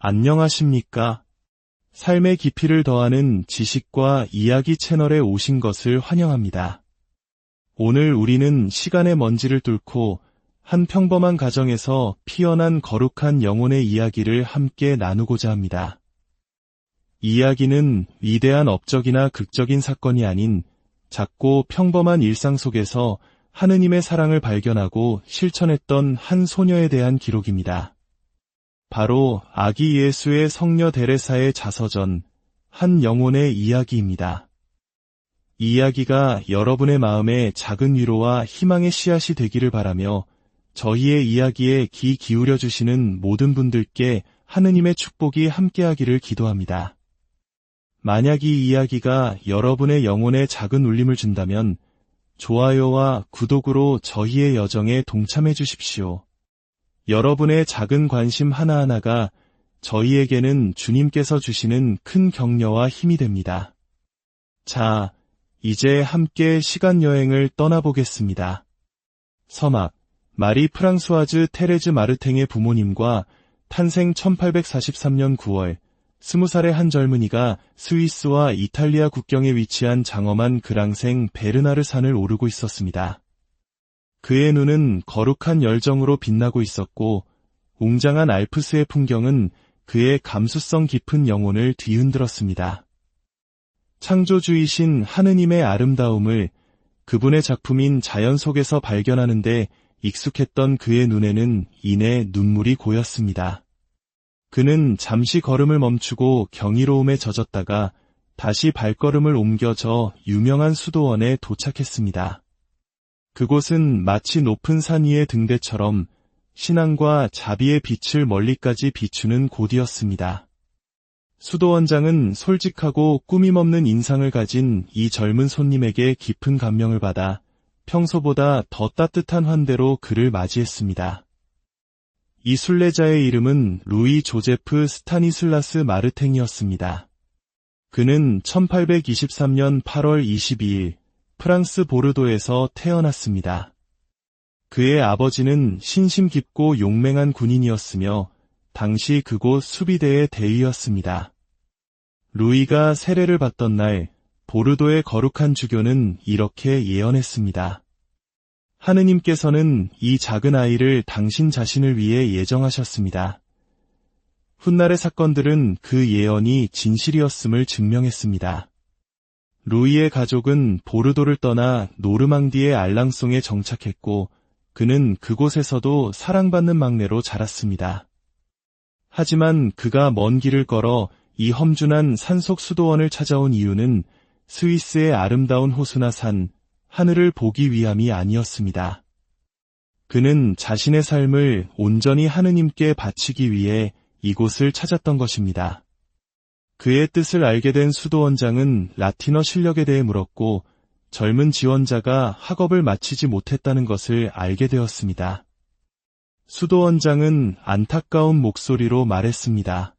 안녕하십니까? 삶의 깊이를 더하는 지식과 이야기 채널에 오신 것을 환영합니다. 오늘 우리는 시간의 먼지를 뚫고 한 평범한 가정에서 피어난 거룩한 영혼의 이야기를 함께 나누고자 합니다. 이야기는 위대한 업적이나 극적인 사건이 아닌 작고 평범한 일상 속에서 하느님의 사랑을 발견하고 실천했던 한 소녀에 대한 기록입니다. 바로 아기 예수의 성녀 데레사의 자서전, 한 영혼의 이야기입니다. 이 이야기가 여러분의 마음에 작은 위로와 희망의 씨앗이 되기를 바라며 저희의 이야기에 귀 기울여 주시는 모든 분들께 하느님의 축복이 함께하기를 기도합니다. 만약 이 이야기가 여러분의 영혼에 작은 울림을 준다면 좋아요와 구독으로 저희의 여정에 동참해 주십시오. 여러분의 작은 관심 하나하나가 저희에게는 주님께서 주시는 큰 격려와 힘이 됩니다. 자, 이제 함께 시간여행을 떠나보겠습니다. 서막, 마리 프랑수아즈 테레즈 마르탱의 부모님과 탄생 1843년 9월, 20살의 한 젊은이가 스위스와 이탈리아 국경에 위치한 장엄한 그랑생 베르나르 산을 오르고 있었습니다. 그의 눈은 거룩한 열정으로 빛나고 있었고 웅장한 알프스의 풍경은 그의 감수성 깊은 영혼을 뒤흔들었습니다. 창조주이신 하느님의 아름다움을 그분의 작품인 자연 속에서 발견하는 데 익숙했던 그의 눈에는 이내 눈물이 고였습니다. 그는 잠시 걸음을 멈추고 경이로움에 젖었다가 다시 발걸음을 옮겨 저 유명한 수도원에 도착했습니다. 그곳은 마치 높은 산 위의 등대처럼 신앙과 자비의 빛을 멀리까지 비추는 곳이었습니다. 수도원장은 솔직하고 꾸밈없는 인상을 가진 이 젊은 손님에게 깊은 감명을 받아 평소보다 더 따뜻한 환대로 그를 맞이했습니다. 이 순례자의 이름은 루이 조제프 스타니슬라스 마르탱이었습니다. 그는 1823년 8월 22일 프랑스 보르도에서 태어났습니다. 그의 아버지는 신심 깊고 용맹한 군인이었으며 당시 그곳 수비대의 대위였습니다. 루이가 세례를 받던 날 보르도의 거룩한 주교는 이렇게 예언했습니다. 하느님께서는 이 작은 아이를 당신 자신을 위해 예정하셨습니다. 훗날의 사건들은 그 예언이 진실이었음을 증명했습니다. 루이의 가족은 보르도를 떠나 노르망디의 알랑송에 정착했고 그는 그곳에서도 사랑받는 막내로 자랐습니다. 하지만 그가 먼 길을 걸어 이 험준한 산속 수도원을 찾아온 이유는 스위스의 아름다운 호수나 산, 하늘을 보기 위함이 아니었습니다. 그는 자신의 삶을 온전히 하느님께 바치기 위해 이곳을 찾았던 것입니다. 그의 뜻을 알게 된 수도원장은 라틴어 실력에 대해 물었고 젊은 지원자가 학업을 마치지 못했다는 것을 알게 되었습니다. 수도원장은 안타까운 목소리로 말했습니다.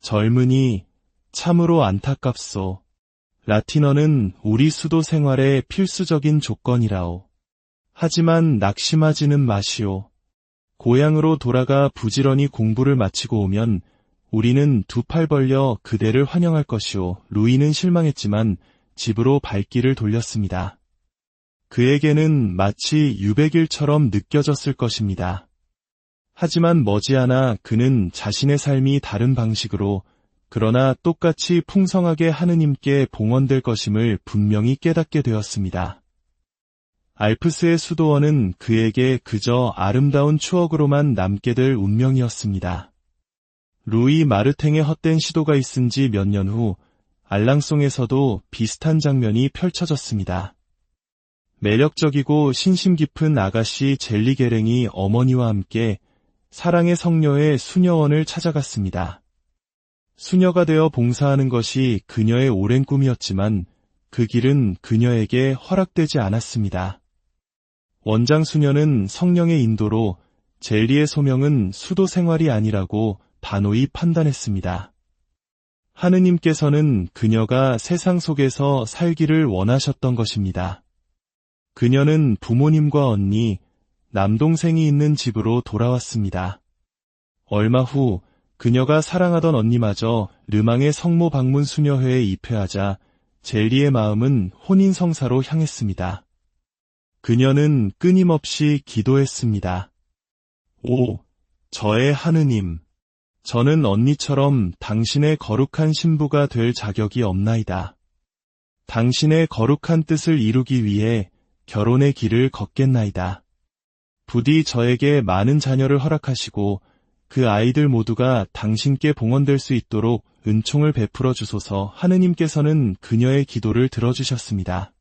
젊은이, 참으로 안타깝소. 라틴어는 우리 수도 생활의 필수적인 조건이라오. 하지만 낙심하지는 마시오. 고향으로 돌아가 부지런히 공부를 마치고 오면 우리는 두 팔 벌려 그대를 환영할 것이오. 루이는 실망했지만 집으로 발길을 돌렸습니다. 그에게는 마치 유백일처럼 느껴졌을 것입니다. 하지만 머지않아 그는 자신의 삶이 다른 방식으로 그러나 똑같이 풍성하게 하느님께 봉헌될 것임을 분명히 깨닫게 되었습니다. 알프스의 수도원은 그에게 그저 아름다운 추억으로만 남게 될 운명이었습니다. 루이 마르탱의 헛된 시도가 있은 지 몇 년 후 알랑송에서도 비슷한 장면이 펼쳐졌습니다. 매력적이고 신심 깊은 아가씨 젤리게랭이 어머니와 함께 사랑의 성녀의 수녀원을 찾아갔습니다. 수녀가 되어 봉사하는 것이 그녀의 오랜 꿈이었지만 그 길은 그녀에게 허락되지 않았습니다. 원장 수녀는 성령의 인도로 젤리의 소명은 수도 생활이 아니라고 단호히 판단했습니다. 하느님께서는 그녀가 세상 속에서 살기를 원하셨던 것입니다. 그녀는 부모님과 언니, 남동생이 있는 집으로 돌아왔습니다. 얼마 후 그녀가 사랑하던 언니마저 르망의 성모 방문 수녀회에 입회하자 젤리의 마음은 혼인성사로 향했습니다. 그녀는 끊임없이 기도했습니다. 오, 저의 하느님, 저는 언니처럼 당신의 거룩한 신부가 될 자격이 없나이다. 당신의 거룩한 뜻을 이루기 위해 결혼의 길을 걷겠나이다. 부디 저에게 많은 자녀를 허락하시고 그 아이들 모두가 당신께 봉헌될 수 있도록 은총을 베풀어 주소서. 하느님께서는 그녀의 기도를 들어주셨습니다.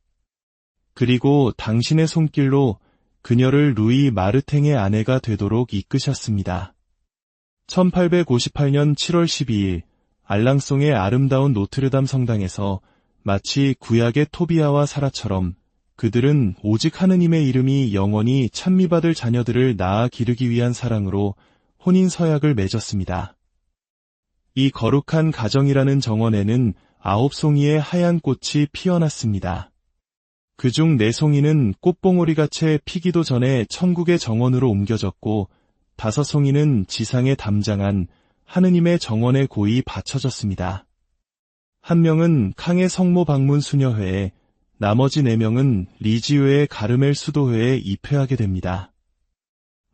그리고 당신의 손길로 그녀를 루이 마르탱의 아내가 되도록 이끄셨습니다. 1858년 7월 12일 알랑송의 아름다운 노트르담 성당에서 마치 구약의 토비아와 사라처럼 그들은 오직 하느님의 이름이 영원히 찬미받을 자녀들을 낳아 기르기 위한 사랑으로 혼인 서약을 맺었습니다. 이 거룩한 가정이라는 정원에는 9송이의 하얀 꽃이 피어났습니다. 그중 4송이는 꽃봉오리같이 피기도 전에 천국의 정원으로 옮겨졌고 5송이는 지상에 담장한 하느님의 정원에 고이 바쳐졌습니다. 한 명은 캉의 성모 방문 수녀회에, 나머지 4명은 리지우의 가르멜 수도회에 입회하게 됩니다.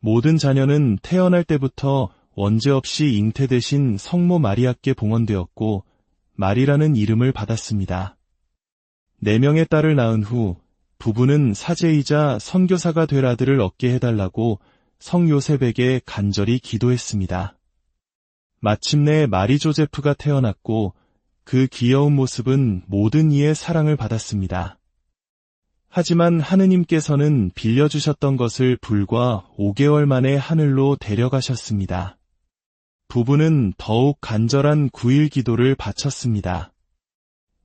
모든 자녀는 태어날 때부터 원죄 없이 잉태되신 성모 마리아께 봉헌되었고 마리라는 이름을 받았습니다. 4명의 딸을 낳은 후 부부는 사제이자 선교사가 될 아들을 얻게 해달라고 성 요셉에게 간절히 기도했습니다. 마침내 마리 조제프가 태어났고 그 귀여운 모습은 모든 이의 사랑을 받았습니다. 하지만 하느님께서는 빌려주셨던 것을 불과 5개월 만에 하늘로 데려가셨습니다. 부부는 더욱 간절한 9일 기도를 바쳤습니다.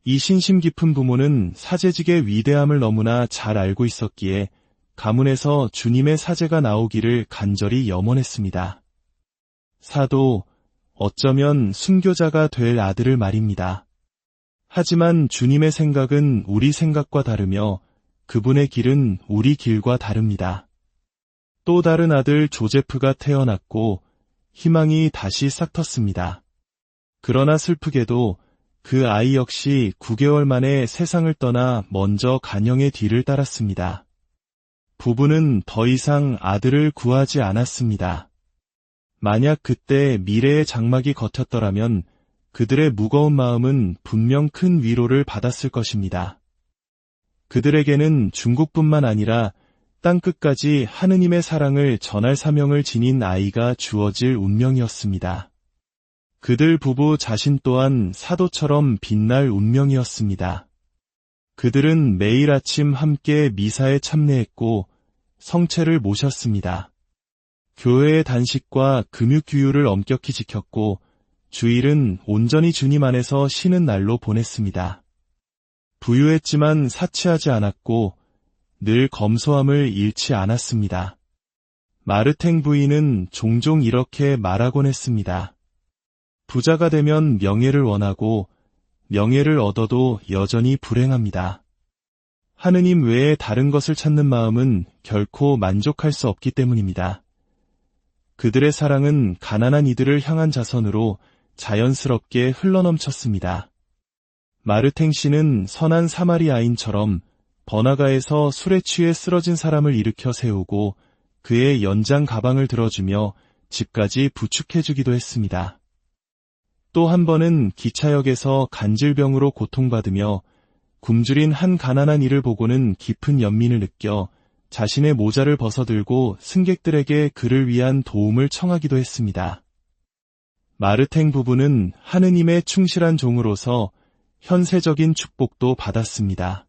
이 신심 깊은 부모는 사제직의 위대함을 너무나 잘 알고 있었기에 가문에서 주님의 사제가 나오기를 간절히 염원했습니다. 사도, 어쩌면 순교자가 될 아들을 말입니다. 하지만 주님의 생각은 우리 생각과 다르며 그분의 길은 우리 길과 다릅니다. 또 다른 아들 조제프가 태어났고 희망이 다시 싹텄습니다. 그러나 슬프게도 그 아이 역시 9개월 만에 세상을 떠나 먼저 간영의 뒤를 따랐습니다. 부부는 더 이상 아들을 구하지 않았습니다. 만약 그때 미래의 장막이 걷혔더라면 그들의 무거운 마음은 분명 큰 위로를 받았을 것입니다. 그들에게는 중국뿐만 아니라 땅끝까지 하느님의 사랑을 전할 사명을 지닌 아이가 주어질 운명이었습니다. 그들 부부 자신 또한 사도처럼 빛날 운명이었습니다. 그들은 매일 아침 함께 미사에 참례했고 성체를 모셨습니다. 교회의 단식과 금육규율을 엄격히 지켰고 주일은 온전히 주님 안에서 쉬는 날로 보냈습니다. 부유했지만 사치하지 않았고 늘 검소함을 잃지 않았습니다. 마르탱 부인은 종종 이렇게 말하곤 했습니다. 부자가 되면 명예를 원하고 명예를 얻어도 여전히 불행합니다. 하느님 외에 다른 것을 찾는 마음은 결코 만족할 수 없기 때문입니다. 그들의 사랑은 가난한 이들을 향한 자선으로 자연스럽게 흘러넘쳤습니다. 마르탱 씨는 선한 사마리아인처럼 번화가에서 술에 취해 쓰러진 사람을 일으켜 세우고 그의 연장 가방을 들어주며 집까지 부축해주기도 했습니다. 또 한 번은 기차역에서 간질병으로 고통받으며 굶주린 한 가난한 이를 보고는 깊은 연민을 느껴 자신의 모자를 벗어들고 승객들에게 그를 위한 도움을 청하기도 했습니다. 마르탱 부부는 하느님의 충실한 종으로서 현세적인 축복도 받았습니다.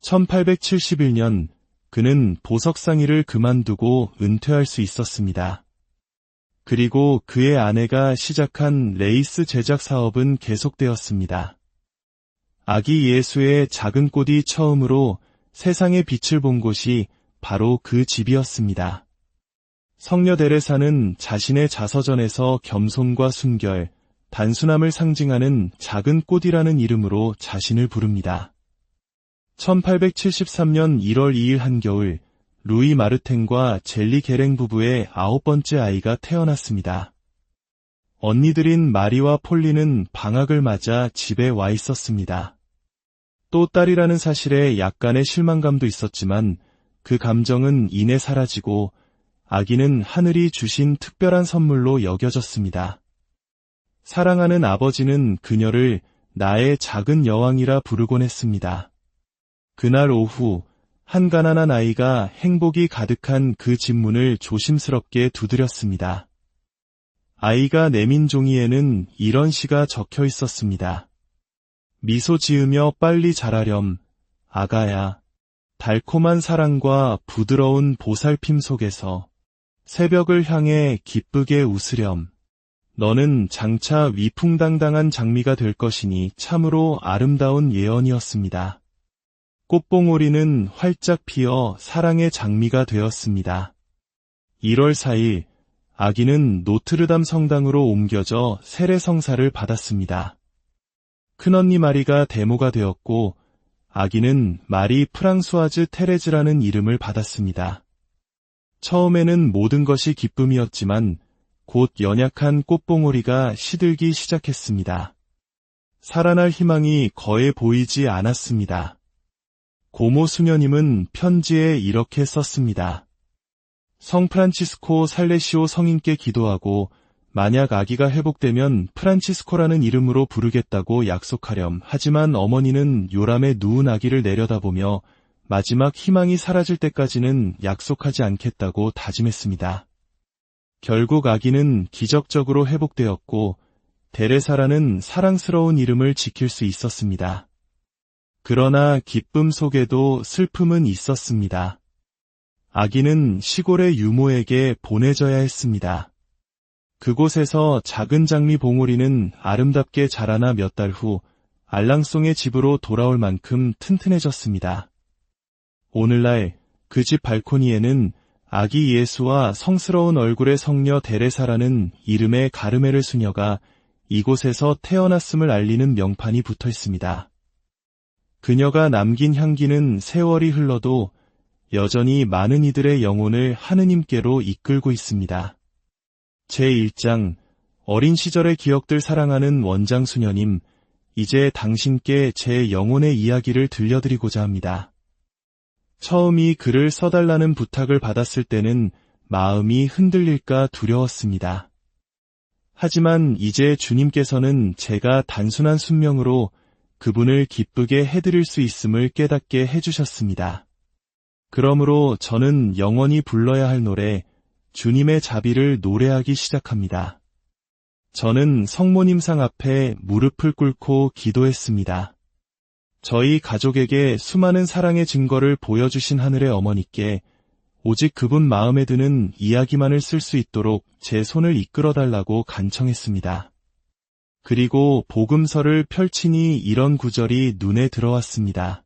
1871년 그는 보석상의를 그만두고 은퇴할 수 있었습니다. 그리고 그의 아내가 시작한 레이스 제작 사업은 계속되었습니다. 아기 예수의 작은 꽃이 처음으로 세상의 빛을 본 곳이 바로 그 집이었습니다. 성녀 데레사는 자신의 자서전에서 겸손과 순결, 단순함을 상징하는 작은 꽃이라는 이름으로 자신을 부릅니다. 1873년 1월 2일 한겨울 루이 마르탱과 젤리 게랭 부부의 9번째 아이가 태어났습니다. 언니들인 마리와 폴리는 방학을 맞아 집에 와 있었습니다. 또 딸이라는 사실에 약간의 실망감도 있었지만 그 감정은 이내 사라지고 아기는 하늘이 주신 특별한 선물로 여겨졌습니다. 사랑하는 아버지는 그녀를 나의 작은 여왕이라 부르곤 했습니다. 그날 오후 한 가난한 아이가 행복이 가득한 그 집 문을 조심스럽게 두드렸습니다. 아이가 내민 종이에는 이런 시가 적혀 있었습니다. 미소 지으며 빨리 자라렴, 아가야. 달콤한 사랑과 부드러운 보살핌 속에서 새벽을 향해 기쁘게 웃으렴. 너는 장차 위풍당당한 장미가 될 것이니 참으로 아름다운 예언이었습니다. 꽃봉오리는 활짝 피어 사랑의 장미가 되었습니다. 1월 4일, 아기는 노트르담 성당으로 옮겨져 세례성사를 받았습니다. 큰언니 마리가 대모가 되었고 아기는 마리 프랑수아즈 테레즈라는 이름을 받았습니다. 처음에는 모든 것이 기쁨이었지만 곧 연약한 꽃봉오리가 시들기 시작했습니다. 살아날 희망이 거의 보이지 않았습니다. 고모 수녀님은 편지에 이렇게 썼습니다. 성 프란치스코 살레시오 성인께 기도하고 만약 아기가 회복되면 프란치스코라는 이름으로 부르겠다고 약속하렴. 하지만 어머니는 요람에 누운 아기를 내려다보며 마지막 희망이 사라질 때까지는 약속하지 않겠다고 다짐했습니다. 결국 아기는 기적적으로 회복되었고 데레사라는 사랑스러운 이름을 지킬 수 있었습니다. 그러나 기쁨 속에도 슬픔은 있었습니다. 아기는 시골의 유모에게 보내져야 했습니다. 그곳에서 작은 장미 봉오리는 아름답게 자라나 몇 달 후 알랑송의 집으로 돌아올 만큼 튼튼해졌습니다. 오늘날 그 집 발코니에는 아기 예수와 성스러운 얼굴의 성녀 데레사라는 이름의 가르메르 수녀가 이곳에서 태어났음을 알리는 명판이 붙어 있습니다. 그녀가 남긴 향기는 세월이 흘러도 여전히 많은 이들의 영혼을 하느님께로 이끌고 있습니다. 제1장 어린 시절의 기억들 사랑하는 원장 수녀님, 이제 당신께 제 영혼의 이야기를 들려드리고자 합니다. 처음 이 글을 써달라는 부탁을 받았을 때는 마음이 흔들릴까 두려웠습니다. 하지만 이제 주님께서는 제가 단순한 순명으로 그분을 기쁘게 해드릴 수 있음을 깨닫게 해주셨습니다. 그러므로 저는 영원히 불러야 할 노래, 주님의 자비를 노래하기 시작합니다. 저는 성모님상 앞에 무릎을 꿇고 기도했습니다. 저희 가족에게 수많은 사랑의 증거를 보여주신 하늘의 어머니께 오직 그분 마음에 드는 이야기만을 쓸 수 있도록 제 손을 이끌어달라고 간청했습니다. 그리고 복음서를 펼치니 이런 구절이 눈에 들어왔습니다.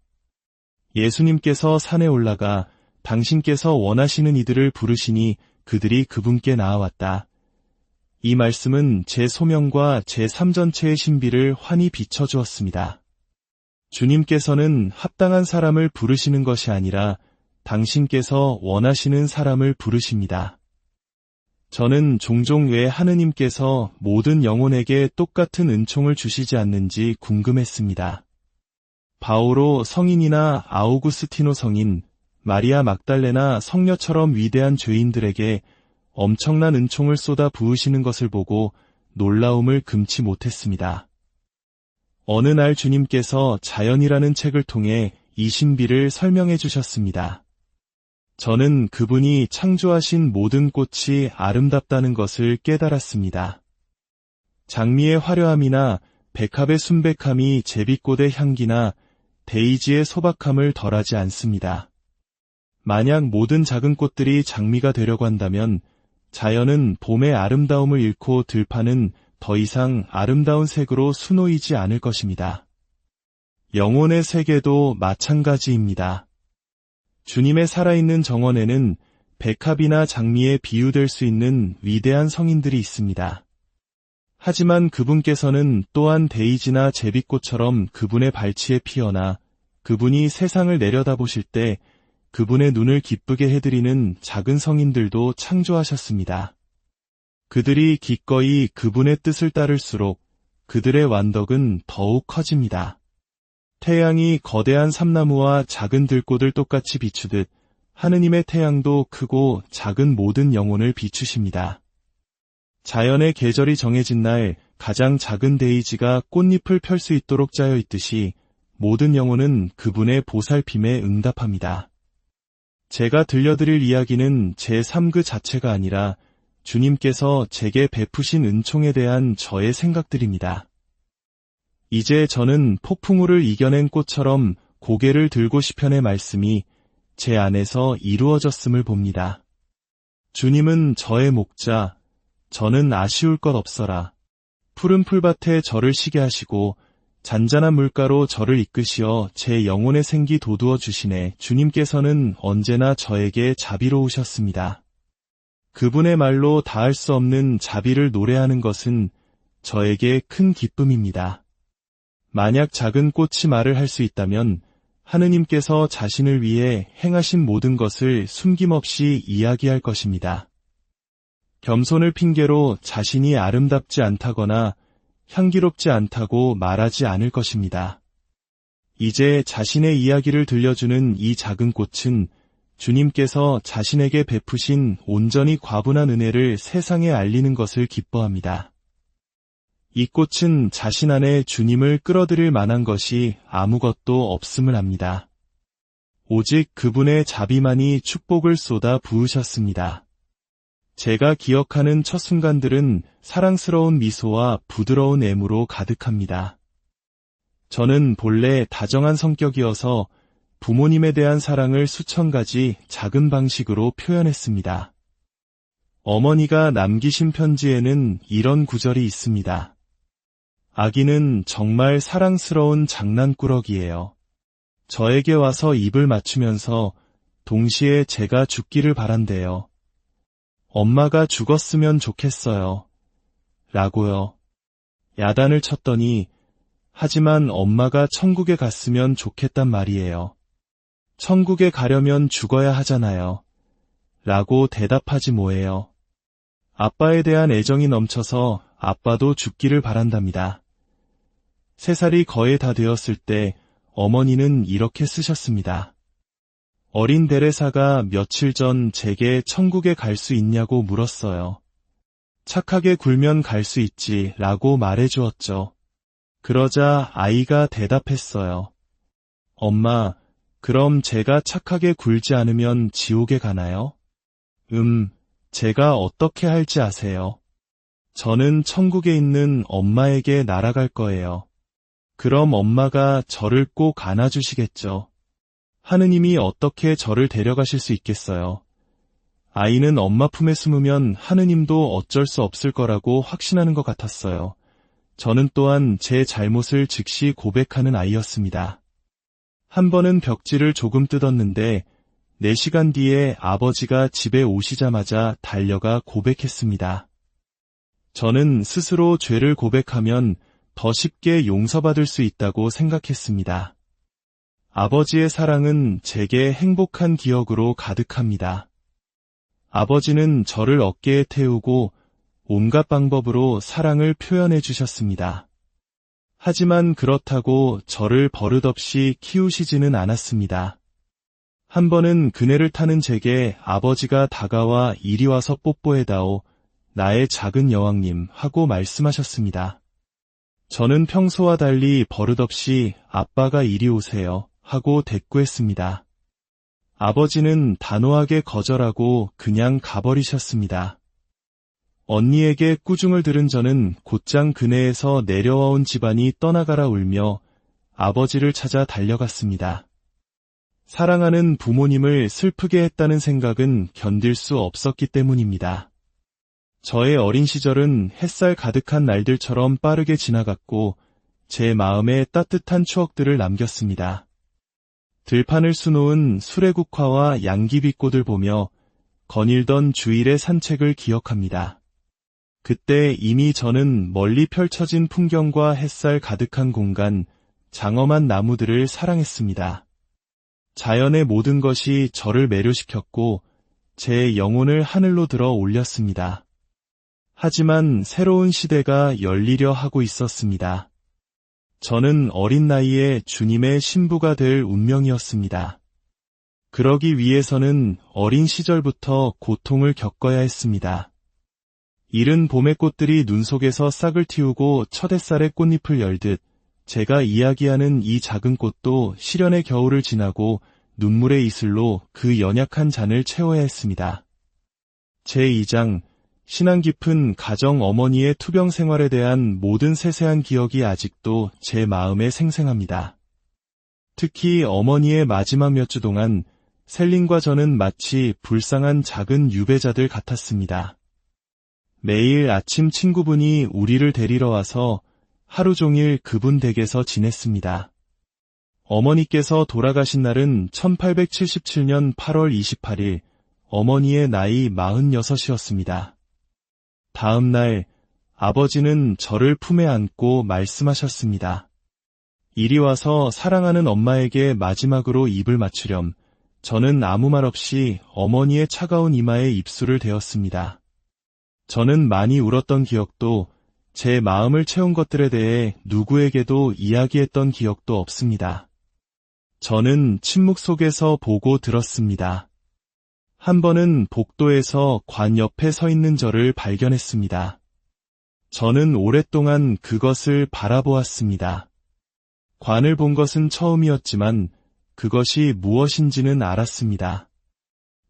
예수님께서 산에 올라가 당신께서 원하시는 이들을 부르시니 그들이 그분께 나아왔다. 이 말씀은 제 소명과 제 삶 전체의 신비를 환히 비춰주었습니다. 주님께서는 합당한 사람을 부르시는 것이 아니라 당신께서 원하시는 사람을 부르십니다. 저는 종종 왜 하느님께서 모든 영혼에게 똑같은 은총을 주시지 않는지 궁금했습니다. 바오로 성인이나 아우구스티노 성인, 마리아 막달레나 성녀처럼 위대한 죄인들에게 엄청난 은총을 쏟아 부으시는 것을 보고 놀라움을 금치 못했습니다. 어느 날 주님께서 자연이라는 책을 통해 이 신비를 설명해 주셨습니다. 저는 그분이 창조하신 모든 꽃이 아름답다는 것을 깨달았습니다. 장미의 화려함이나 백합의 순백함이 제비꽃의 향기나 데이지의 소박함을 덜하지 않습니다. 만약 모든 작은 꽃들이 장미가 되려고 한다면 자연은 봄의 아름다움을 잃고 들판은 더 이상 아름다운 색으로 수놓이지 않을 것입니다. 영혼의 세계도 마찬가지입니다. 주님의 살아있는 정원에는 백합이나 장미에 비유될 수 있는 위대한 성인들이 있습니다. 하지만 그분께서는 또한 데이지나 제비꽃처럼 그분의 발치에 피어나 그분이 세상을 내려다보실 때 그분의 눈을 기쁘게 해드리는 작은 성인들도 창조하셨습니다. 그들이 기꺼이 그분의 뜻을 따를수록 그들의 완덕은 더욱 커집니다. 태양이 거대한 삼나무와 작은 들꽃을 똑같이 비추듯 하느님의 태양도 크고 작은 모든 영혼을 비추십니다. 자연의 계절이 정해진 날 가장 작은 데이지가 꽃잎을 펼 수 있도록 짜여 있듯이 모든 영혼은 그분의 보살핌에 응답합니다. 제가 들려드릴 이야기는 제 삶 그 자체가 아니라 주님께서 제게 베푸신 은총에 대한 저의 생각들입니다. 이제 저는 폭풍우를 이겨낸 꽃처럼 고개를 들고 시편의 말씀이 제 안에서 이루어졌음을 봅니다. 주님은 저의 목자, 저는 아쉬울 것 없어라. 푸른 풀밭에 저를 쉬게 하시고 잔잔한 물가로 저를 이끄시어 제 영혼의 생기 돋우어 주시네. 주님께서는 언제나 저에게 자비로우셨습니다. 그분의 말로 다할 수 없는 자비를 노래하는 것은 저에게 큰 기쁨입니다. 만약 작은 꽃이 말을 할 수 있다면 하느님께서 자신을 위해 행하신 모든 것을 숨김없이 이야기할 것입니다. 겸손을 핑계로 자신이 아름답지 않다거나 향기롭지 않다고 말하지 않을 것입니다. 이제 자신의 이야기를 들려주는 이 작은 꽃은 주님께서 자신에게 베푸신 온전히 과분한 은혜를 세상에 알리는 것을 기뻐합니다. 이 꽃은 자신 안에 주님을 끌어들일 만한 것이 아무것도 없음을 압니다. 오직 그분의 자비만이 축복을 쏟아 부으셨습니다. 제가 기억하는 첫 순간들은 사랑스러운 미소와 부드러운 애무로 가득합니다. 저는 본래 다정한 성격이어서 부모님에 대한 사랑을 수천 가지 작은 방식으로 표현했습니다. 어머니가 남기신 편지에는 이런 구절이 있습니다. 아기는 정말 사랑스러운 장난꾸러기예요. 저에게 와서 입을 맞추면서 동시에 제가 죽기를 바란대요. 엄마가 죽었으면 좋겠어요. 라고요. 야단을 쳤더니 하지만 엄마가 천국에 갔으면 좋겠단 말이에요. 천국에 가려면 죽어야 하잖아요. 라고 대답하지 뭐예요. 아빠에 대한 애정이 넘쳐서 아빠도 죽기를 바란답니다. 3살이 거의 다 되었을 때 어머니는 이렇게 쓰셨습니다. 어린 데레사가 며칠 전 제게 천국에 갈 수 있냐고 물었어요. 착하게 굴면 갈 수 있지 라고 말해주었죠. 그러자 아이가 대답했어요. 엄마, 그럼 제가 착하게 굴지 않으면 지옥에 가나요? 제가 어떻게 할지 아세요? 저는 천국에 있는 엄마에게 날아갈 거예요. 그럼 엄마가 저를 꼭 안아주시겠죠. 하느님이 어떻게 저를 데려가실 수 있겠어요? 아이는 엄마 품에 숨으면 하느님도 어쩔 수 없을 거라고 확신하는 것 같았어요. 저는 또한 제 잘못을 즉시 고백하는 아이였습니다. 한 번은 벽지를 조금 뜯었는데 4시간 뒤에 아버지가 집에 오시자마자 달려가 고백했습니다. 저는 스스로 죄를 고백하면 더 쉽게 용서받을 수 있다고 생각했습니다. 아버지의 사랑은 제게 행복한 기억으로 가득합니다. 아버지는 저를 어깨에 태우고 온갖 방법으로 사랑을 표현해 주셨습니다. 하지만 그렇다고 저를 버릇없이 키우시지는 않았습니다. 한 번은 그네를 타는 제게 아버지가 다가와 이리 와서 뽀뽀해다오, 나의 작은 여왕님 하고 말씀하셨습니다. 저는 평소와 달리 버릇없이 아빠가 이리 오세요 하고 대꾸했습니다. 아버지는 단호하게 거절하고 그냥 가버리셨습니다. 언니에게 꾸중을 들은 저는 곧장 그네에서 내려와 온 집안이 떠나가라 울며 아버지를 찾아 달려갔습니다. 사랑하는 부모님을 슬프게 했다는 생각은 견딜 수 없었기 때문입니다. 저의 어린 시절은 햇살 가득한 날들처럼 빠르게 지나갔고 제 마음에 따뜻한 추억들을 남겼습니다. 들판을 수놓은 수레국화와 양귀비꽃을 보며 거닐던 주일의 산책을 기억합니다. 그때 이미 저는 멀리 펼쳐진 풍경과 햇살 가득한 공간, 장엄한 나무들을 사랑했습니다. 자연의 모든 것이 저를 매료시켰고 제 영혼을 하늘로 들어 올렸습니다. 하지만 새로운 시대가 열리려 하고 있었습니다. 저는 어린 나이에 주님의 신부가 될 운명이었습니다. 그러기 위해서는 어린 시절부터 고통을 겪어야 했습니다. 이른 봄의 꽃들이 눈 속에서 싹을 틔우고 첫 햇살에 꽃잎을 열듯 제가 이야기하는 이 작은 꽃도 시련의 겨울을 지나고 눈물의 이슬로 그 연약한 잔을 채워야 했습니다. 제2장 신앙 깊은 가정 어머니의 투병 생활에 대한 모든 세세한 기억이 아직도 제 마음에 생생합니다. 특히 어머니의 마지막 몇 주 동안 셀린과 저는 마치 불쌍한 작은 유배자들 같았습니다. 매일 아침 친구분이 우리를 데리러 와서 하루 종일 그분 댁에서 지냈습니다. 어머니께서 돌아가신 날은 1877년 8월 28일, 어머니의 나이 46이었습니다. 다음 날 아버지는 저를 품에 안고 말씀하셨습니다. 이리 와서 사랑하는 엄마에게 마지막으로 입을 맞추렴. 저는 아무 말 없이 어머니의 차가운 이마에 입술을 대었습니다. 저는 많이 울었던 기억도 제 마음을 채운 것들에 대해 누구에게도 이야기했던 기억도 없습니다. 저는 침묵 속에서 보고 들었습니다. 한 번은 복도에서 관 옆에 서 있는 저를 발견했습니다. 저는 오랫동안 그것을 바라보았습니다. 관을 본 것은 처음이었지만 그것이 무엇인지는 알았습니다.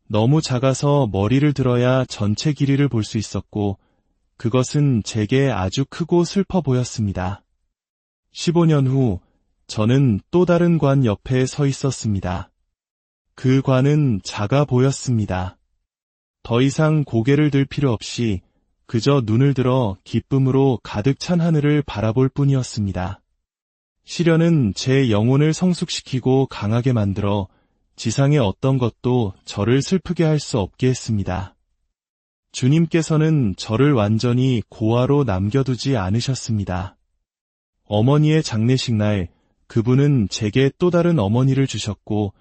너무 작아서 머리를 들어야 전체 길이를 볼 수 있었고 그것은 제게 아주 크고 슬퍼 보였습니다. 15년 후 저는 또 다른 관 옆에 서 있었습니다. 그 관은 작아 보였습니다. 더 이상 고개를 들 필요 없이 그저 눈을 들어 기쁨으로 가득 찬 하늘을 바라볼 뿐이었습니다. 시련은 제 영혼을 성숙시키고 강하게 만들어 지상의 어떤 것도 저를 슬프게 할 수 없게 했습니다. 주님께서는 저를 완전히 고아로 남겨두지 않으셨습니다. 어머니의 장례식 날 그분은 제게 또 다른 어머니를 주셨고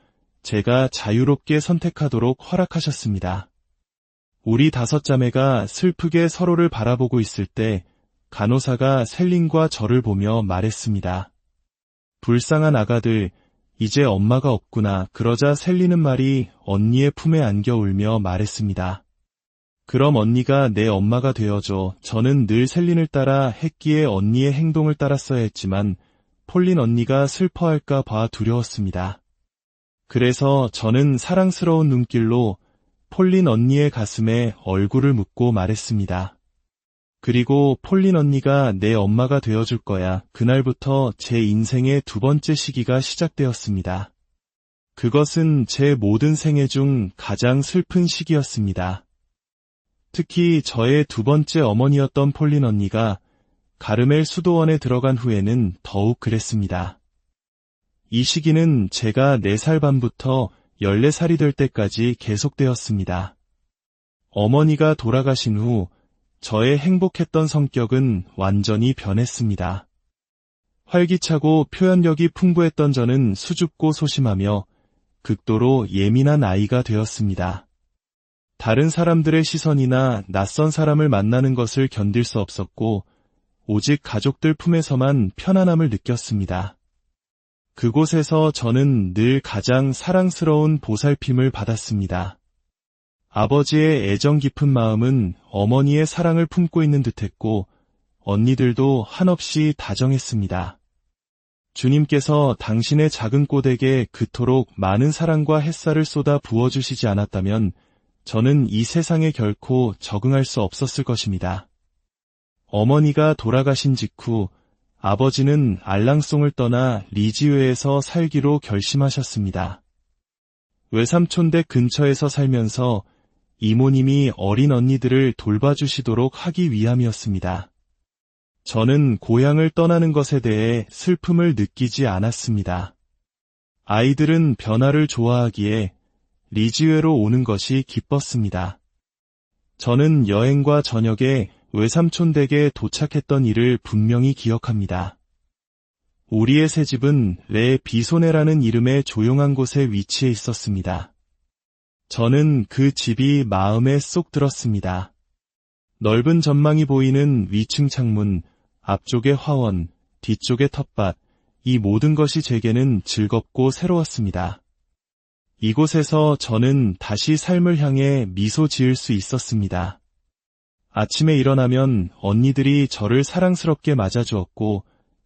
제가 자유롭게 선택하도록 허락하셨습니다. 우리 5자매가 슬프게 서로를 바라보고 있을 때 간호사가 셀린과 저를 보며 말했습니다. 불쌍한 아가들, 이제 엄마가 없구나. 그러자 셀린은 말이 언니의 품에 안겨 울며 말했습니다. 그럼 언니가 내 엄마가 되어줘. 저는 늘 셀린을 따라 했기에 언니의 행동을 따랐어야 했지만 폴린 언니가 슬퍼할까 봐 두려웠습니다. 그래서 저는 사랑스러운 눈길로 폴린 언니의 가슴에 얼굴을 묻고 말했습니다. 그리고 폴린 언니가 내 엄마가 되어줄 거야. 그날부터 제 인생의 두 번째 시기가 시작되었습니다. 그것은 제 모든 생애 중 가장 슬픈 시기였습니다. 특히 저의 두 번째 어머니였던 폴린 언니가 가르멜 수도원에 들어간 후에는 더욱 그랬습니다. 이 시기는 제가 4살 반부터 14살이 될 때까지 계속되었습니다. 어머니가 돌아가신 후 저의 행복했던 성격은 완전히 변했습니다. 활기차고 표현력이 풍부했던 저는 수줍고 소심하며 극도로 예민한 아이가 되었습니다. 다른 사람들의 시선이나 낯선 사람을 만나는 것을 견딜 수 없었고 오직 가족들 품에서만 편안함을 느꼈습니다. 그곳에서 저는 늘 가장 사랑스러운 보살핌을 받았습니다. 아버지의 애정 깊은 마음은 어머니의 사랑을 품고 있는 듯했고 언니들도 한없이 다정했습니다. 주님께서 당신의 작은 꽃에게 그토록 많은 사랑과 햇살을 쏟아 부어주시지 않았다면 저는 이 세상에 결코 적응할 수 없었을 것입니다. 어머니가 돌아가신 직후 아버지는 알랑송을 떠나 리지웨에서 살기로 결심하셨습니다. 외삼촌 댁 근처에서 살면서 이모님이 어린 언니들을 돌봐주시도록 하기 위함이었습니다. 저는 고향을 떠나는 것에 대해 슬픔을 느끼지 않았습니다. 아이들은 변화를 좋아하기에 리지웨로 오는 것이 기뻤습니다. 저는 여행과 저녁에 외삼촌 댁에 도착했던 일을 분명히 기억합니다. 우리의 새 집은 레 비소네라는 이름의 조용한 곳에 위치해 있었습니다. 저는 그 집이 마음에 쏙 들었습니다. 넓은 전망이 보이는 위층 창문, 앞쪽의 화원, 뒤쪽의 텃밭, 이 모든 것이 제게는 즐겁고 새로웠습니다. 이곳에서 저는 다시 삶을 향해 미소 지을 수 있었습니다. 아침에 일어나면 언니들이 저를 사랑스럽게 맞아주었고,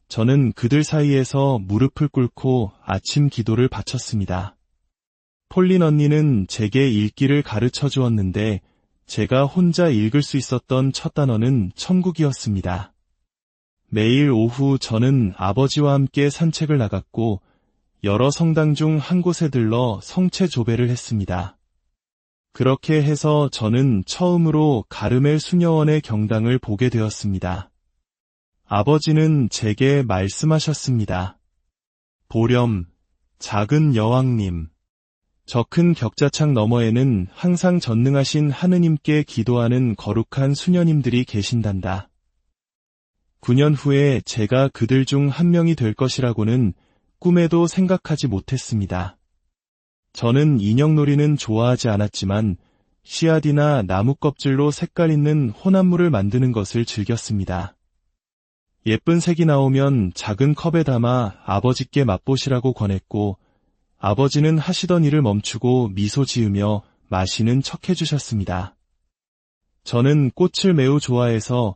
저는 그들 사이에서 무릎을 꿇고 아침 기도를 바쳤습니다. 폴린 언니는 제게 읽기를 가르쳐 주었는데, 제가 혼자 읽을 수 있었던 첫 단어는 천국이었습니다. 매일 오후 저는 아버지와 함께 산책을 나갔고, 여러 성당 중 한 곳에 들러 성체 조배를 했습니다. 그렇게 해서 저는 처음으로 가르멜 수녀원의 경당을 보게 되었습니다. 아버지는 제게 말씀하셨습니다. 보렴, 작은 여왕님. 저 큰 격자창 너머에는 항상 전능하신 하느님께 기도하는 거룩한 수녀님들이 계신단다. 9년 후에 제가 그들 중 한 명이 될 것이라고는 꿈에도 생각하지 못했습니다. 저는 인형놀이는 좋아하지 않았지만 씨앗이나 나무 껍질로 색깔 있는 혼합물을 만드는 것을 즐겼습니다. 예쁜 색이 나오면 작은 컵에 담아 아버지께 맛보시라고 권했고, 아버지는 하시던 일을 멈추고 미소 지으며 마시는 척 해주셨습니다. 저는 꽃을 매우 좋아해서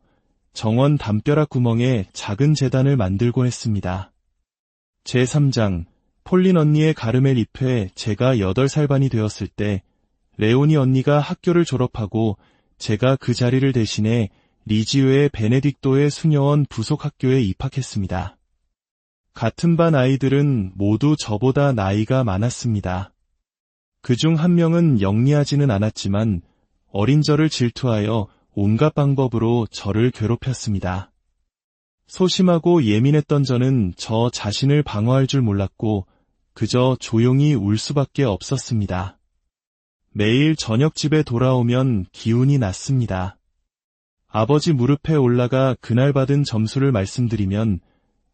정원 담벼락 구멍에 작은 제단을 만들곤 했습니다. 제3장, 폴린 언니의 가르멜 잎에 제가 8살반이 되었을 때 레오니 언니가 학교를 졸업하고 제가 그 자리를 대신해 리지우의 베네딕토의 수녀원 부속학교에 입학했습니다. 같은 반 아이들은 모두 저보다 나이가 많았습니다. 그중 한 명은 영리하지는 않았지만 어린 저를 질투하여 온갖 방법으로 저를 괴롭혔습니다. 소심하고 예민했던 저는 저 자신을 방어할 줄 몰랐고 그저 조용히 울 수밖에 없었습니다. 매일 저녁 집에 돌아오면 기운이 났습니다. 아버지 무릎에 올라가 그날 받은 점수를 말씀드리면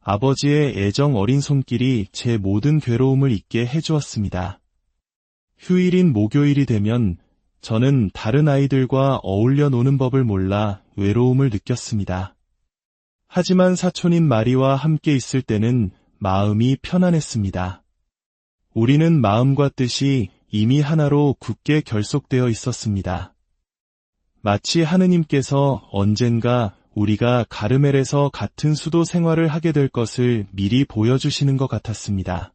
아버지의 애정 어린 손길이 제 모든 괴로움을 잊게 해주었습니다. 휴일인 목요일이 되면 저는 다른 아이들과 어울려 노는 법을 몰라 외로움을 느꼈습니다. 하지만 사촌인 마리와 함께 있을 때는 마음이 편안했습니다. 우리는 마음과 뜻이 이미 하나로 굳게 결속되어 있었습니다. 마치 하느님께서 언젠가 우리가 가르멜에서 같은 수도 생활을 하게 될 것을 미리 보여주시는 것 같았습니다.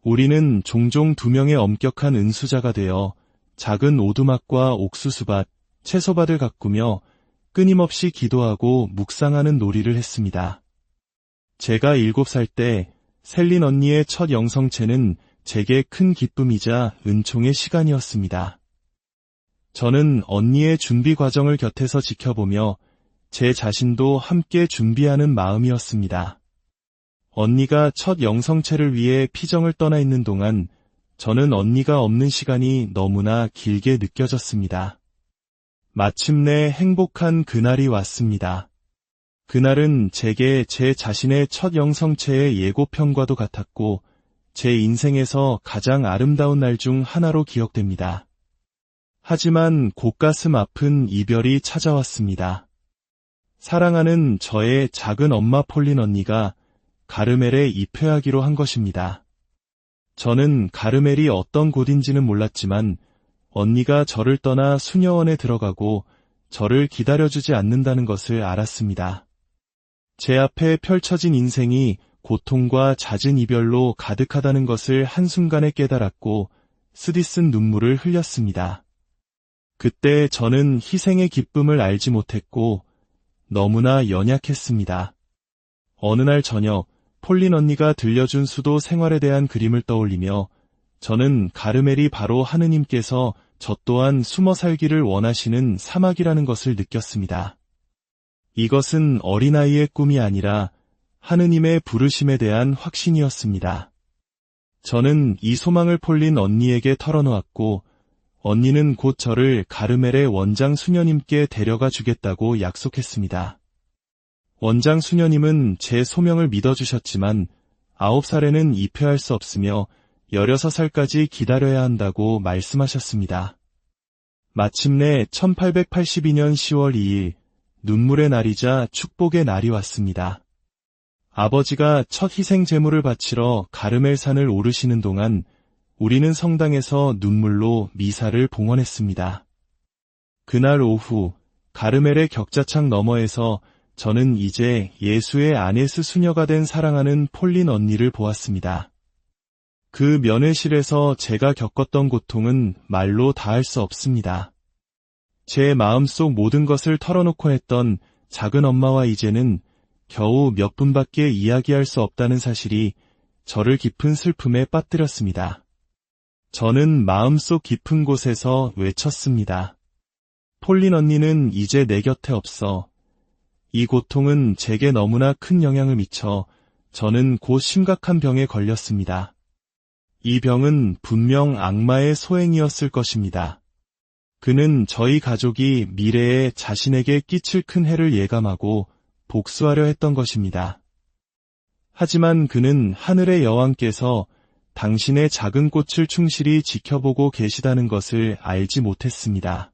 우리는 종종 2명의 엄격한 은수자가 되어 작은 오두막과 옥수수밭, 채소밭을 가꾸며 끊임없이 기도하고 묵상하는 놀이를 했습니다. 제가 7살 때 셀린 언니의 첫 영성체는 제게 큰 기쁨이자 은총의 시간이었습니다. 저는 언니의 준비 과정을 곁에서 지켜보며 제 자신도 함께 준비하는 마음이었습니다. 언니가 첫 영성체를 위해 피정을 떠나 있는 동안 저는 언니가 없는 시간이 너무나 길게 느껴졌습니다. 마침내 행복한 그날이 왔습니다. 그날은 제게 제 자신의 첫 영성체의 예고편과도 같았고 제 인생에서 가장 아름다운 날 중 하나로 기억됩니다. 하지만 곳가슴 아픈 이별이 찾아왔습니다. 사랑하는 저의 작은 엄마 폴린 언니가 가르멜에 입회하기로 한 것입니다. 저는 가르멜이 어떤 곳인지는 몰랐지만 언니가 저를 떠나 수녀원에 들어가고 저를 기다려주지 않는다는 것을 알았습니다. 제 앞에 펼쳐진 인생이 고통과 잦은 이별로 가득하다는 것을 한순간에 깨달았고 쓰디쓴 눈물을 흘렸습니다. 그때 저는 희생의 기쁨을 알지 못했고 너무나 연약했습니다. 어느 날 저녁 폴린 언니가 들려준 수도 생활에 대한 그림을 떠올리며 저는 가르멜이 바로 하느님께서 저 또한 숨어 살기를 원하시는 사막이라는 것을 느꼈습니다. 이것은 어린아이의 꿈이 아니라 하느님의 부르심에 대한 확신이었습니다. 저는 이 소망을 폴린 언니에게 털어놓았고 언니는 곧 저를 가르멜의 원장 수녀님께 데려가 주겠다고 약속했습니다. 원장 수녀님은 제 소명을 믿어주셨지만 9살에는 입회할 수 없으며 16살까지 기다려야 한다고 말씀하셨습니다. 마침내 1882년 10월 2일, 눈물의 날이자 축복의 날이 왔습니다. 아버지가 첫 희생 제물을 바치러 가르멜산을 오르시는 동안 우리는 성당에서 눈물로 미사를 봉헌했습니다. 그날 오후 가르멜의 격자창 너머에서 저는 이제 예수의 아네스 수녀가 된 사랑하는 폴린 언니를 보았습니다. 그 면회실에서 제가 겪었던 고통은 말로 다할 수 없습니다. 제 마음속 모든 것을 털어놓고 했던 작은 엄마와 이제는 겨우 몇 분밖에 이야기할 수 없다는 사실이 저를 깊은 슬픔에 빠뜨렸습니다. 저는 마음속 깊은 곳에서 외쳤습니다. 폴린 언니는 이제 내 곁에 없어. 이 고통은 제게 너무나 큰 영향을 미쳐 저는 곧 심각한 병에 걸렸습니다. 이 병은 분명 악마의 소행이었을 것입니다. 그는 저희 가족이 미래에 자신에게 끼칠 큰 해를 예감하고 복수하려 했던 것입니다. 하지만 그는 하늘의 여왕께서 당신의 작은 꽃을 충실히 지켜보고 계시다는 것을 알지 못했습니다.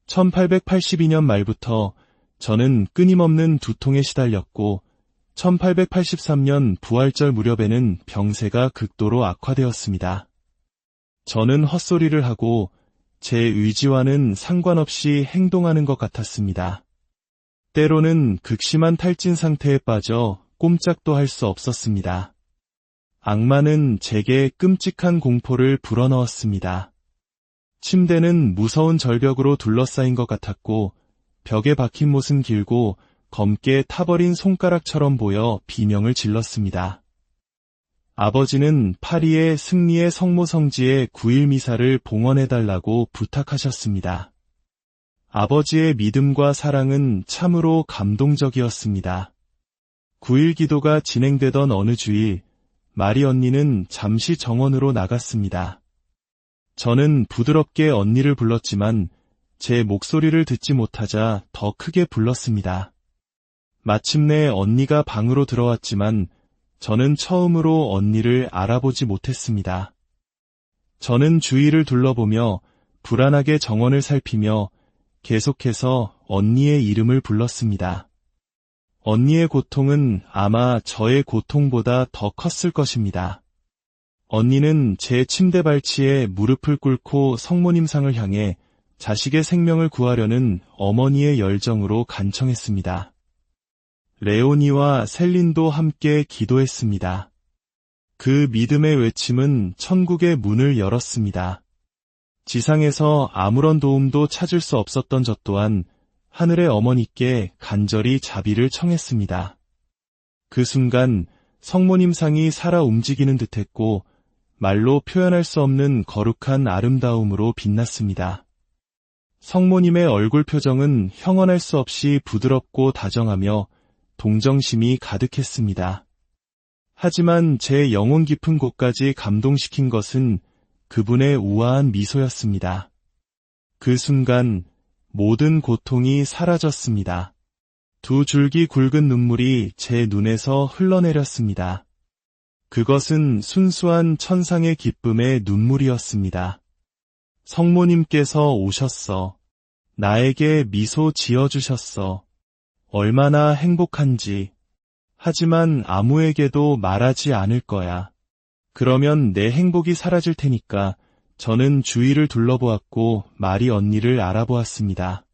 1882년 말부터 저는 끊임없는 두통에 시달렸고 1883년 부활절 무렵에는 병세가 극도로 악화되었습니다. 저는 헛소리를 하고 제 의지와는 상관없이 행동하는 것 같았습니다. 때로는 극심한 탈진 상태에 빠져 꼼짝도 할 수 없었습니다. 악마는 제게 끔찍한 공포를 불어넣었습니다. 침대는 무서운 절벽으로 둘러싸인 것 같았고 벽에 박힌 못은 길고 검게 타버린 손가락처럼 보여 비명을 질렀습니다. 아버지는 파리의 승리의 성모성지에 9일 미사를 봉헌해달라고 부탁하셨습니다. 아버지의 믿음과 사랑은 참으로 감동적이었습니다. 9일 기도가 진행되던 어느 주일, 마리 언니는 잠시 정원으로 나갔습니다. 저는 부드럽게 언니를 불렀지만 제 목소리를 듣지 못하자 더 크게 불렀습니다. 마침내 언니가 방으로 들어왔지만 저는 처음으로 언니를 알아보지 못했습니다. 저는 주위를 둘러보며 불안하게 정원을 살피며 계속해서 언니의 이름을 불렀습니다. 언니의 고통은 아마 저의 고통보다 더 컸을 것입니다. 언니는 제 침대 발치에 무릎을 꿇고 성모님상을 향해 자식의 생명을 구하려는 어머니의 열정으로 간청했습니다. 레오니와 셀린도 함께 기도했습니다. 그 믿음의 외침은 천국의 문을 열었습니다. 지상에서 아무런 도움도 찾을 수 없었던 저 또한 하늘의 어머니께 간절히 자비를 청했습니다. 그 순간 성모님상이 살아 움직이는 듯했고 말로 표현할 수 없는 거룩한 아름다움으로 빛났습니다. 성모님의 얼굴 표정은 형언할 수 없이 부드럽고 다정하며 동정심이 가득했습니다. 하지만 제 영혼 깊은 곳까지 감동시킨 것은 그분의 우아한 미소였습니다. 그 순간 모든 고통이 사라졌습니다. 두 줄기 굵은 눈물이 제 눈에서 흘러내렸습니다. 그것은 순수한 천상의 기쁨의 눈물이었습니다. 성모님께서 오셨어. 나에게 미소 지어주셨어. 얼마나 행복한지. 하지만 아무에게도 말하지 않을 거야. 그러면 내 행복이 사라질 테니까. 저는 주위를 둘러보았고 마리 언니를 알아보았습니다.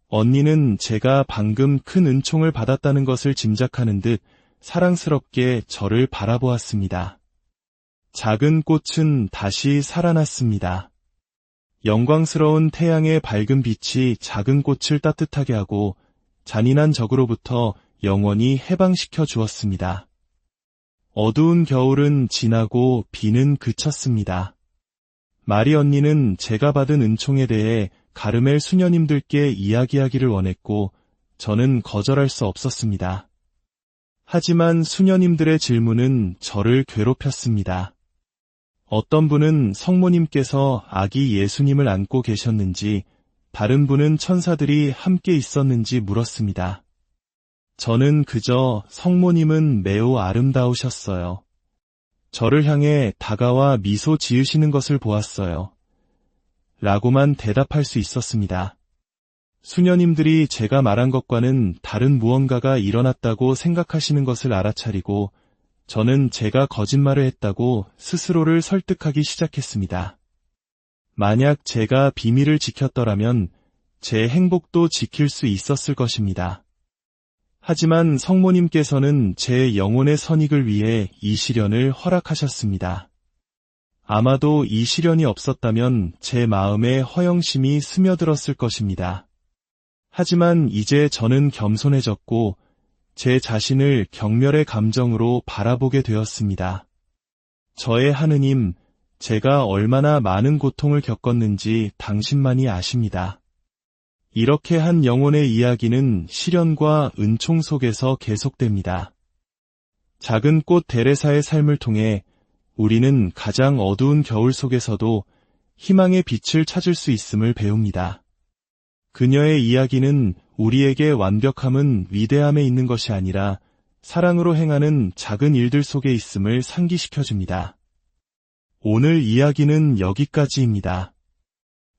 언니는 제가 방금 큰 은총을 받았다는 것을 짐작하는 듯 사랑스럽게 저를 바라보았습니다. 작은 꽃은 다시 살아났습니다. 영광스러운 태양의 밝은 빛이 작은 꽃을 따뜻하게 하고 잔인한 적으로부터 영원히 해방시켜 주었습니다. 어두운 겨울은 지나고 비는 그쳤습니다. 마리 언니는 제가 받은 은총에 대해 가르멜 수녀님들께 이야기하기를 원했고 저는 거절할 수 없었습니다. 하지만 수녀님들의 질문은 저를 괴롭혔습니다. 어떤 분은 성모님께서 아기 예수님을 안고 계셨는지, 다른 분은 천사들이 함께 있었는지 물었습니다. 저는 그저 성모님은 매우 아름다우셨어요. 저를 향해 다가와 미소 지으시는 것을 보았어요. 라고만 대답할 수 있었습니다. 수녀님들이 제가 말한 것과는 다른 무언가가 일어났다고 생각하시는 것을 알아차리고 저는 제가 거짓말을 했다고 스스로를 설득하기 시작했습니다. 만약 제가 비밀을 지켰더라면 제 행복도 지킬 수 있었을 것입니다. 하지만 성모님께서는 제 영혼의 선익을 위해 이 시련을 허락하셨습니다. 아마도 이 시련이 없었다면 제 마음에 허영심이 스며들었을 것입니다. 하지만 이제 저는 겸손해졌고 제 자신을 경멸의 감정으로 바라보게 되었습니다. 저의 하느님, 제가 얼마나 많은 고통을 겪었는지 당신만이 아십니다. 이렇게 한 영혼의 이야기는 시련과 은총 속에서 계속됩니다. 작은 꽃 데레사의 삶을 통해 우리는 가장 어두운 겨울 속에서도 희망의 빛을 찾을 수 있음을 배웁니다. 그녀의 이야기는 우리에게 완벽함은 위대함에 있는 것이 아니라 사랑으로 행하는 작은 일들 속에 있음을 상기시켜줍니다. 오늘 이야기는 여기까지입니다.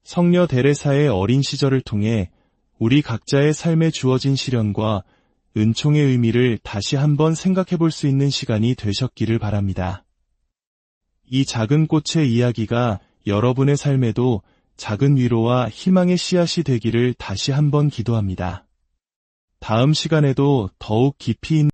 성녀 데레사의 어린 시절을 통해 우리 각자의 삶에 주어진 시련과 은총의 의미를 다시 한번 생각해 볼 수 있는 시간이 되셨기를 바랍니다. 이 작은 꽃의 이야기가 여러분의 삶에도 작은 위로와 희망의 씨앗이 되기를 다시 한번 기도합니다. 다음 시간에도 더욱 깊이 있는